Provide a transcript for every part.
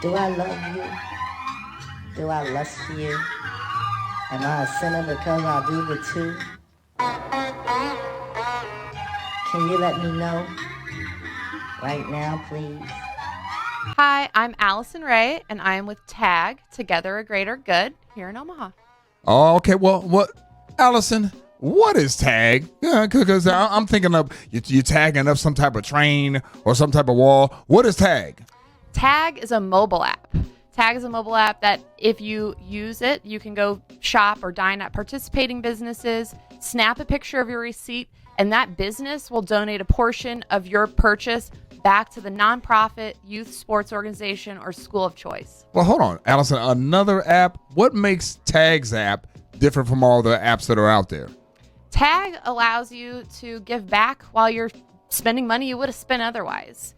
Do I love you? Do I lust for you? Am I a sinner because I do the two? Can you let me know right now, please? Hi, I'm Allison Ray, and I am with TAG, Together a Greater Good, here in Omaha. Oh, okay. Well, what, Allison? What is tag? Yeah, because I'm thinking of you tagging up some type of train or some type of wall. What is tag? TAG is a mobile app. TAG is a mobile app that if you use it, you can go shop or dine at participating businesses, snap a picture of your receipt, and that business will donate a portion of your purchase back to the nonprofit, youth sports organization, or school of choice. Well, hold on, Allison. Another app. What makes Tag's app different from all the apps that are out there? TAG allows you to give back while you're spending money you would have spent otherwise.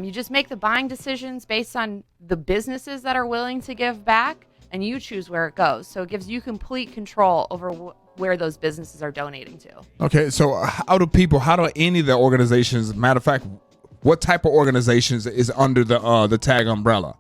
You just make the buying decisions based on the businesses that are willing to give back, and you choose where it goes. So it gives you complete control over where those businesses are donating to. Okay, so how do any of the organizations, matter of fact, what type of organizations is under the TAG umbrella?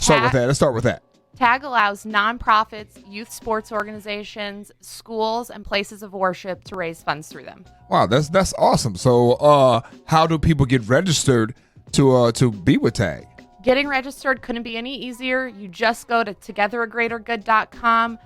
Let's start with that. TAG allows nonprofits, youth sports organizations, schools, and places of worship to raise funds through them. Wow, that's awesome. So how do people get registered to be with TAG? Getting registered couldn't be any easier. You just go to togetheragreatergood.com,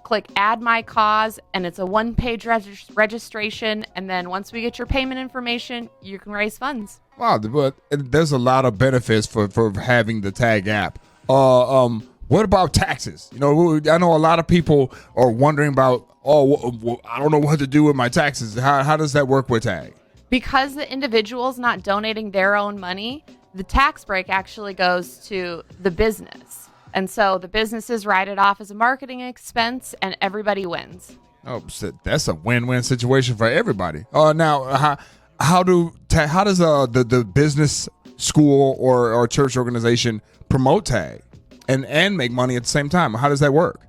click Add My Cause, and it's a one-page registration. And then once we get your payment information, you can raise funds. Wow, but there's a lot of benefits for having the TAG app. What about taxes? You know, I know a lot of people are wondering about, I don't know what to do with my taxes. How does that work with TAG? Because the individual's not donating their own money, the tax break actually goes to the business. And so the businesses write it off as a marketing expense, and everybody wins. Oh, so that's a win-win situation for everybody. Now, how does the business, school, or church organization promote TAG and make money at the same time? How does that work?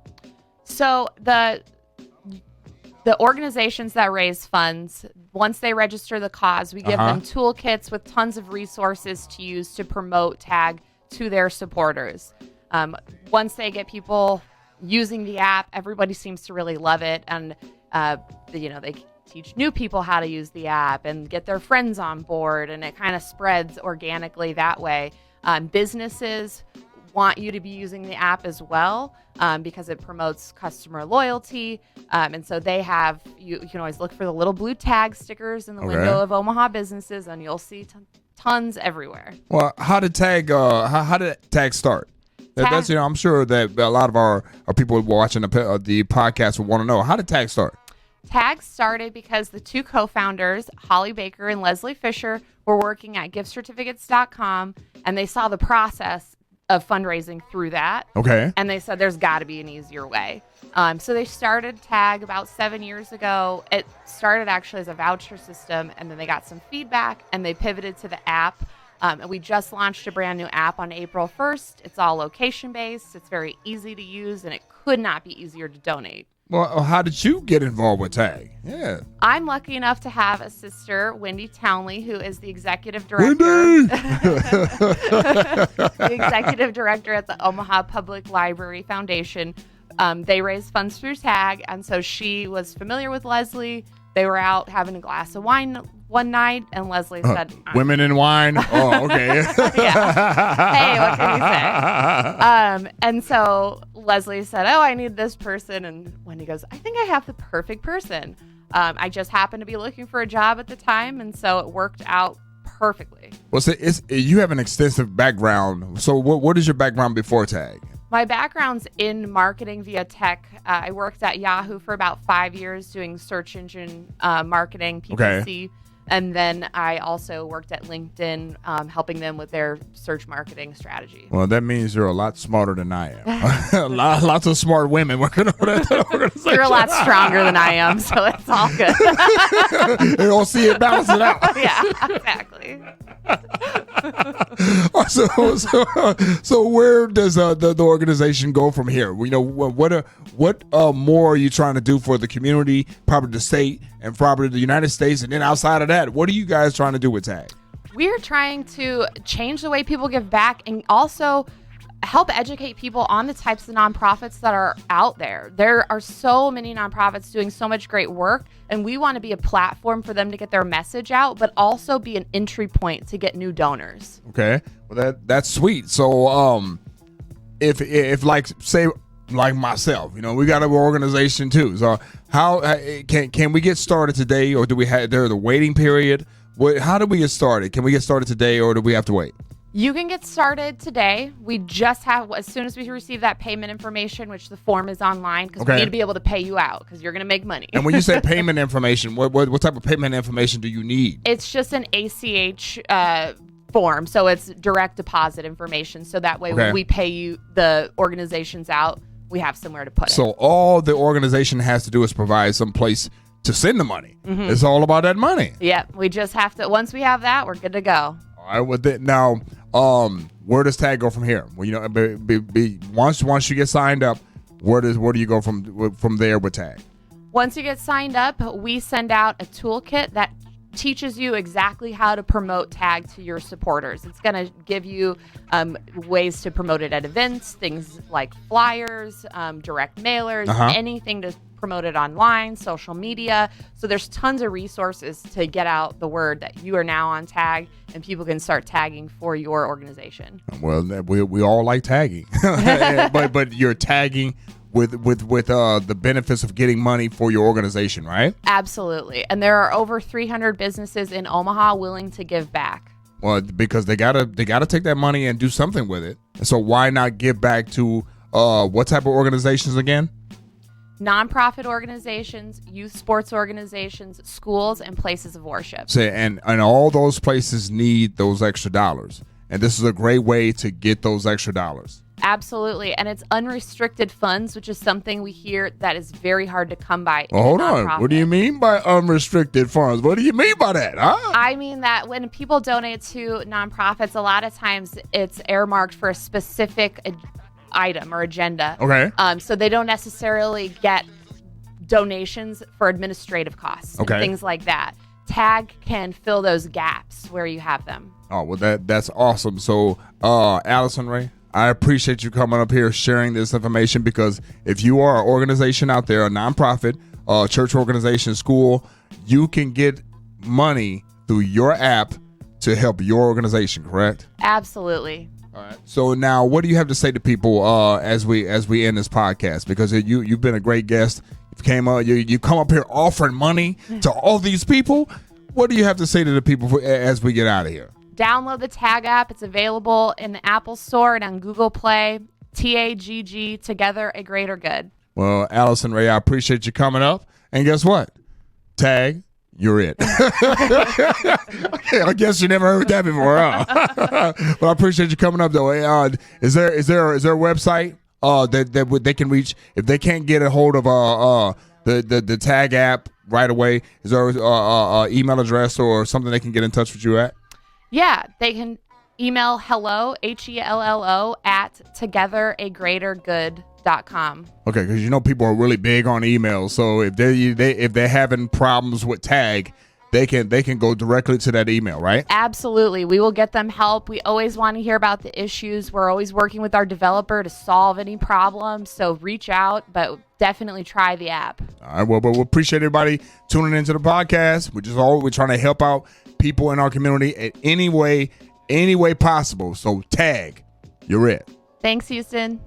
So the organizations that raise funds, once they register the cause, we give them toolkits with tons of resources to use to promote TAG to their supporters. Once they get people using the app, everybody seems to really love it. And, they teach new people how to use the app and get their friends on board. And it kind of spreads organically that way. Businesses want you to be using the app as well because it promotes customer loyalty. And so they have, you can always look for the little blue tag stickers in the window of Omaha businesses, and you'll see tons everywhere. Well, how did TAG start? That's I'm sure that a lot of our people watching the podcast will want to know, how did TAG start? TAG started because the two co-founders, Holly Baker and Leslie Fisher, were working at giftcertificates.com, and they saw the process of fundraising through that. Okay. And they said there's got to be an easier way. So they started TAG about 7 years ago. It started actually as a voucher system, and then they got some feedback, and they pivoted to the app. And we just launched a brand new app on April 1st. It's all location-based. It's very easy to use, and it could not be easier to donate. Well, how did you get involved with TAG? Yeah. I'm lucky enough to have a sister, Wendy Townley, who is the executive director. The executive director at the Omaha Public Library Foundation. They raise funds through TAG, and so she was familiar with Leslie. They were out having a glass of wine one night, and Leslie said, "Women and wine." Oh, okay. Yeah. Hey, what can you say? And so Leslie said, "Oh, I need this person," and Wendy goes, "I think I have the perfect person." I just happened to be looking for a job at the time, and so it worked out perfectly. Well, so you have an extensive background. So, what is your background before TAG? My background's in marketing via tech. I worked at Yahoo for about 5 years doing search engine marketing, PPC. Okay. And then I also worked at LinkedIn, helping them with their search marketing strategy. Well, that means you're a lot smarter than I am. Lots of smart women working on that organization. You're a lot stronger than I am, so it's all good. You don't see it balance it out. Yeah, exactly. So where does the organization go from here? You know, what more are you trying to do for the community, probably the state, and probably the United States, and then outside of that, what are you guys trying to do with TAG? We're trying to change the way people give back and also help educate people on the types of nonprofits that are out there. There are so many nonprofits doing so much great work, and we want to be a platform for them to get their message out, but also be an entry point to get new donors. Okay, well that's sweet. So if like say like myself, we got an organization too. So how can we get started today, or do we have there's a waiting period? How do we get started? Can we get started today, or do we have to wait? You can get started today. We just have, as soon as we receive that payment information, which the form is online, because we need to be able to pay you out because you're going to make money. And when you say payment information, what type of payment information do you need? It's just an ACH form, so it's direct deposit information. So that way when we pay you the organizations out, we have somewhere to put it. So all the organization has to do is provide some place to send the money. Mm-hmm. It's all about that money. Yeah, we just have to, once we have that, we're good to go. All right, with it now, where does TAG go from here? Well, once you get signed up, where do you go from there with TAG? Once you get signed up, we send out a toolkit that teaches you exactly how to promote TAG to your supporters. It's going to give you ways to promote it at events, things like flyers, direct mailers, anything to promote it online, social media. So there's tons of resources to get out the word that you are now on TAG, and people can start tagging for your organization. Well, we all like tagging, but you're tagging with the benefits of getting money for your organization, right? Absolutely. And there are over 300 businesses in Omaha willing to give back. Well, because they gotta take that money and do something with it. So why not give back to what type of organizations again? Nonprofit organizations, youth sports organizations, schools, and places of worship. So, and all those places need those extra dollars. And this is a great way to get those extra dollars. Absolutely. And it's unrestricted funds, which is something we hear that is very hard to come by. Well, hold on. What do you mean by unrestricted funds? What do you mean by that? Huh? I mean that when people donate to nonprofits, a lot of times it's earmarked for a specific item or agenda. Okay. So they don't necessarily get donations for administrative costs and things like that. TAG can fill those gaps where you have them. Oh, well, that's awesome. So, Allison Ray, I appreciate you coming up here sharing this information, because if you are an organization out there, a nonprofit, church organization, school, you can get money through your app to help your organization, correct? Absolutely. All right. So now, what do you have to say to people as we end this podcast? Because you've been a great guest. You come up here offering money to all these people. What do you have to say to the people as we get out of here? Download the TAG app. It's available in the Apple Store and on Google Play. TAGG, Together a Greater Good. Well, Allison Ray, I appreciate you coming up. And guess what? TAG, you're it. I guess you never heard that before, huh? But I appreciate you coming up, though. Is there a website that they can reach if they can't get a hold of the TAG app right away? Is there a email address or something they can get in touch with you at? Yeah, they can email hello, HELLO, at togetheraGreaterGood.com. Okay, because people are really big on emails. So if they're having problems with TAG, they can go directly to that email, right? Absolutely. We will get them help. We always want to hear about the issues. We're always working with our developer to solve any problems. So reach out, but definitely try the app. All right. Well, but we appreciate everybody tuning into the podcast. We're trying to help out people in our community in any way possible. So TAG, you're it. Thanks, Houston.